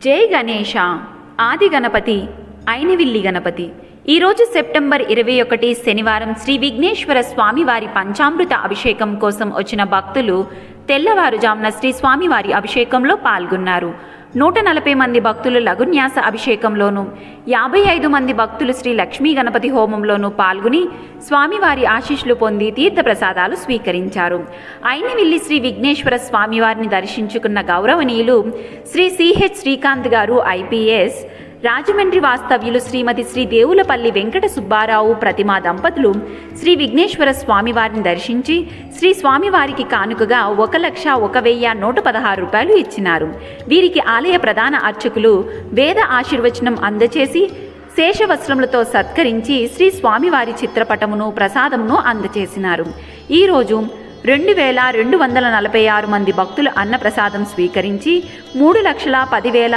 జై గణేశ. ఆది గణపతి, ఐనవిల్లి గణపతి. ఈరోజు సెప్టెంబర్ 21 శనివారం శ్రీ విఘ్నేశ్వర స్వామివారి పంచామృత అభిషేకం కోసం వచ్చిన భక్తులు తెల్లవారుజామున శ్రీ స్వామివారి అభిషేకంలో పాల్గొన్నారు. 140 మంది భక్తులు లఘున్యాస అభిషేకంలోనూ, 55 మంది భక్తులు శ్రీ లక్ష్మీ గణపతి హోమంలోనూ పాల్గొని స్వామివారి ఆశీస్సులు పొంది తీర్థప్రసాదాలు స్వీకరించారు. ఐనవిల్లి శ్రీ విఘ్నేశ్వర స్వామివారిని దర్శించుకున్న గౌరవనీయులు శ్రీ సిహెచ్ శ్రీకాంత్ గారు ఐపీఎస్, రాజమండ్రి వాస్తవ్యులు శ్రీమతి శ్రీ దేవులపల్లి వెంకట సుబ్బారావు ప్రతిమా దంపతులు శ్రీ విఘ్నేశ్వర స్వామివారిని దర్శించి శ్రీ స్వామివారికి కానుకగా 1,01,116 రూపాయలు ఇచ్చినారు. వీరికి ఆలయ ప్రధాన అర్చకులు వేద ఆశీర్వచనం అందచేసి శేషవస్త్రములతో సత్కరించి శ్రీ స్వామివారి చిత్రపటమును ప్రసాదమును అందచేసినారు. ఈరోజు 2,246 మంది భక్తులు అన్నప్రసాదం స్వీకరించి 3,10,2